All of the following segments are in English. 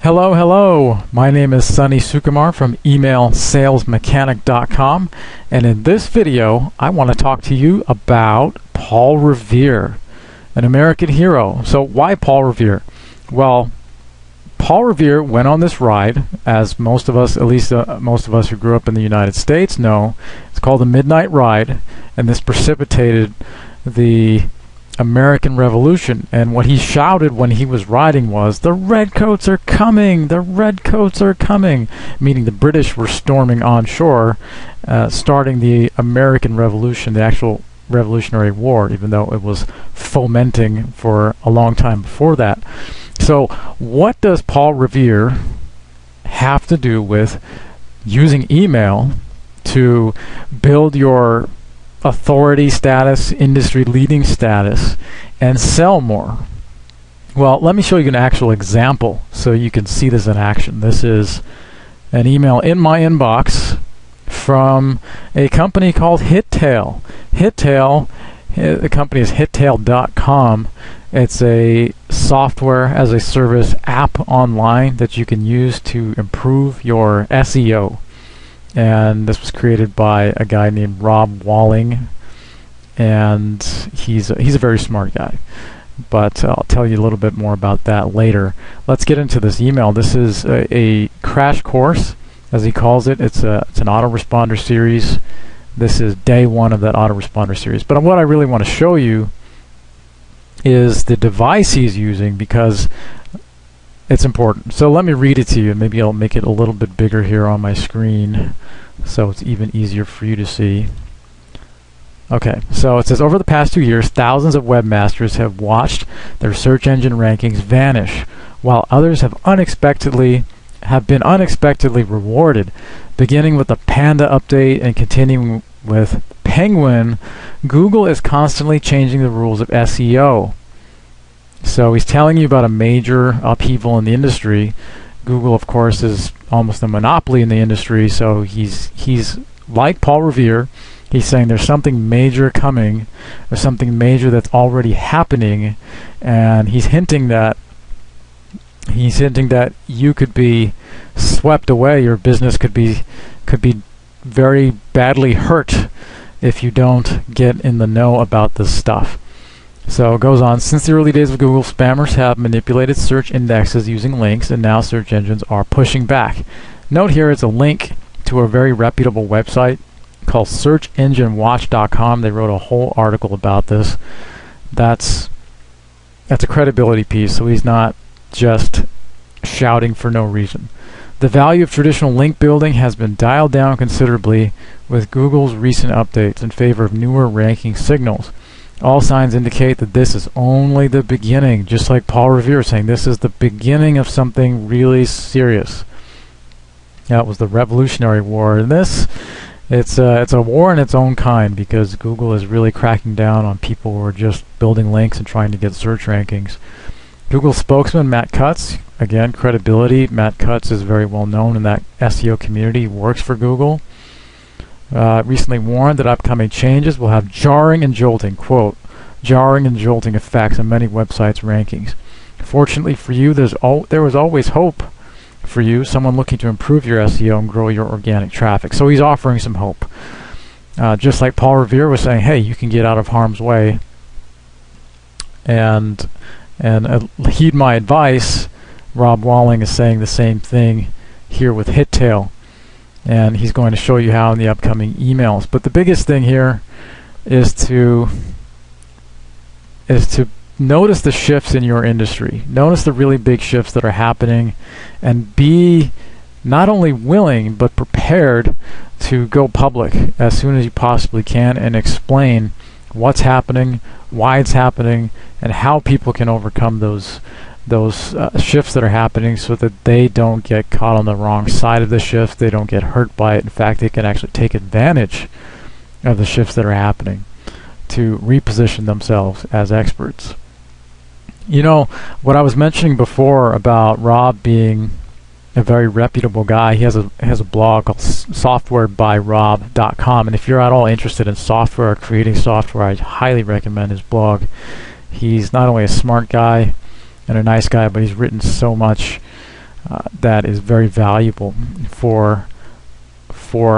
Hello, hello. My name is Sunny Sukumar from emailsalesmechanic.com, and in this video I want to talk to you about Paul Revere, an American hero. So why Paul Revere? Well, Paul Revere went on this ride, as most of us, at least most of us who grew up in the United States know. It's called the Midnight Ride, and this precipitated the American Revolution. And what he shouted when he was riding was, "The redcoats are coming! The redcoats are coming!" Meaning the British were storming onshore, starting the American Revolution, the actual Revolutionary War, even though it was fomenting for a long time before that. So what does Paul Revere have to do with using email to build your authority status, industry leading status, and sell more? Well, let me show you an actual example so you can see this in action. This is an email in my inbox from a company called HitTail. HitTail, the company is hittail.com. It's a software as a service app online that you can use to improve your SEO. And this was created by a guy named Rob Walling, and he's a very smart guy. But I'll tell you a little bit more about that later. Let's get into this email. This is a crash course, as he calls it. It's an autoresponder series. This is day one of that autoresponder series. But what I really want to show you is the device he's using, because it's important. So let me read it to you, and maybe I'll make it a little bit bigger here on my screen so it's even easier for you to see. Okay, so it says, over the past 2 years, thousands of webmasters have watched their search engine rankings vanish, while others have been unexpectedly rewarded. Beginning with the Panda update and continuing with Penguin, Google is constantly changing the rules of SEO. So he's telling you about a major upheaval in the industry. Google, of course, is almost a monopoly in the industry, so he's like Paul Revere. He's saying there's something major coming, there's something major that's already happening, and he's hinting that you could be swept away. Your business could be very badly hurt if you don't get in the know about this stuff. So it goes on, since the early days of Google, spammers have manipulated search indexes using links, and now search engines are pushing back. Note here it's a link to a very reputable website called searchenginewatch.com. They wrote a whole article about this. That's a credibility piece, so he's not just shouting for no reason. The value of traditional link building has been dialed down considerably with Google's recent updates in favor of newer ranking signals. All signs indicate that this is only the beginning, just like Paul Revere saying this is the beginning of something really serious. That was the Revolutionary War, and it's a war in its own kind, because Google is really cracking down on people who are just building links and trying to get search rankings. Google spokesman Matt Cutts, again, credibility. Matt Cutts is very well known in that SEO community. He works for Google. Recently warned that upcoming changes will have jarring and jolting, quote, jarring and jolting effects on many websites' rankings. Fortunately for you, there was always hope for you, someone looking to improve your SEO and grow your organic traffic. So he's offering some hope. Just like Paul Revere was saying, hey, you can get out of harm's way and heed my advice. Rob Walling is saying the same thing here with HitTail. And he's going to show you how in the upcoming emails. But the biggest thing here is to notice the shifts in your industry. Notice the really big shifts that are happening, and be not only willing but prepared to go public as soon as you possibly can and explain what's happening, why it's happening, and how people can overcome those shifts that are happening, so that they don't get caught on the wrong side of the shift. They don't get hurt by it. In fact, they can actually take advantage of the shifts that are happening to reposition themselves as experts. You know, what I was mentioning before about Rob being a very reputable guy, he has a blog called softwarebyrob.com, and if you're at all interested in software or creating software, I highly recommend his blog. He's not only a smart guy and a nice guy, but he's written so much that is very valuable for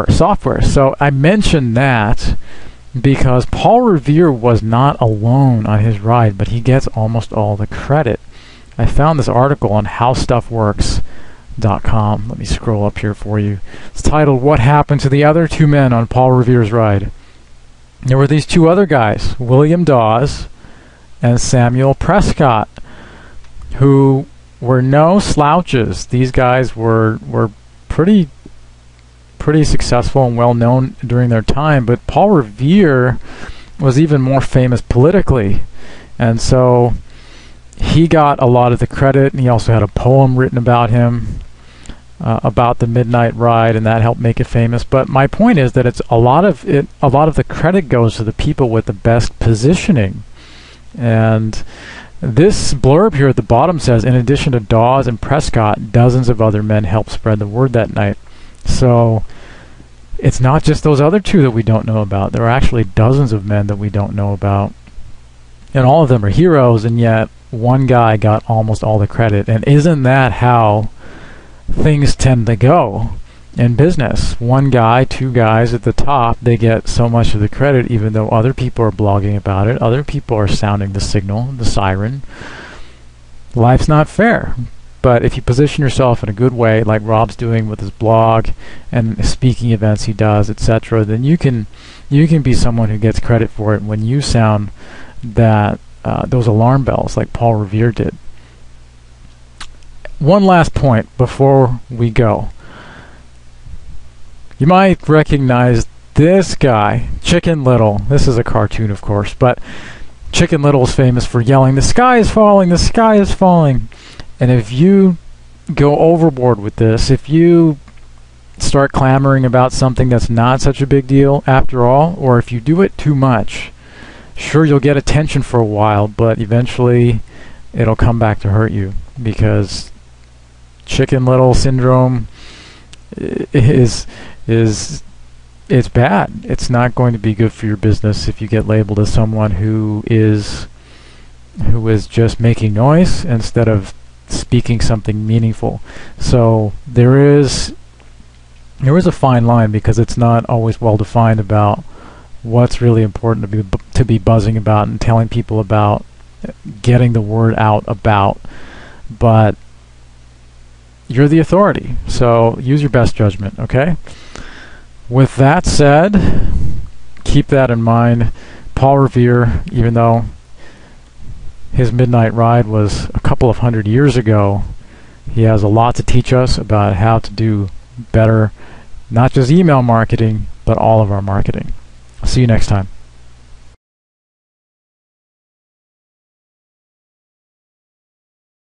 software. So I mentioned that because Paul Revere was not alone on his ride, but he gets almost all the credit. I found this article on howstuffworks.com. Let me scroll up here for you. It's titled, "What Happened to the Other Two Men on Paul Revere's Ride?" There were these two other guys, William Dawes and Samuel Prescott, who were no slouches. These guys were pretty successful and well known during their time, but Paul Revere was even more famous politically, and so he got a lot of the credit. And he also had a poem written about him, about the Midnight Ride, and that helped make it famous. But my point is that a lot of the credit goes to the people with the best positioning. And this blurb here at the bottom says, in addition to Dawes and Prescott, dozens of other men helped spread the word that night. So it's not just those other two that we don't know about. There are actually dozens of men that we don't know about. And all of them are heroes, and yet one guy got almost all the credit. And isn't that how things tend to go in business? One guy, two guys at the top, they get so much of the credit, even though other people are blogging about it. Other people are sounding the signal, the siren. Life's not fair. But if you position yourself in a good way, like Rob's doing with his blog and speaking events he does, etc., then you can be someone who gets credit for it when you sound that those alarm bells like Paul Revere did. One last point before we go. You might recognize this guy, Chicken Little. This is a cartoon, of course, but Chicken Little is famous for yelling, "The sky is falling, the sky is falling." And if you go overboard with this, if you start clamoring about something that's not such a big deal after all, or if you do it too much, sure, you'll get attention for a while, but eventually it'll come back to hurt you, because Chicken Little syndrome is it's bad. It's not going to be good for your business if you get labeled as someone who is just making noise instead of speaking something meaningful. So there is a fine line, because it's not always well defined about what's really important to be buzzing about and telling people about, getting the word out about. But you're the authority, so use your best judgment, okay? With that said, keep that in mind. Paul Revere, even though his Midnight Ride was a couple of 100 years ago, he has a lot to teach us about how to do better, not just email marketing, but all of our marketing. See you next time.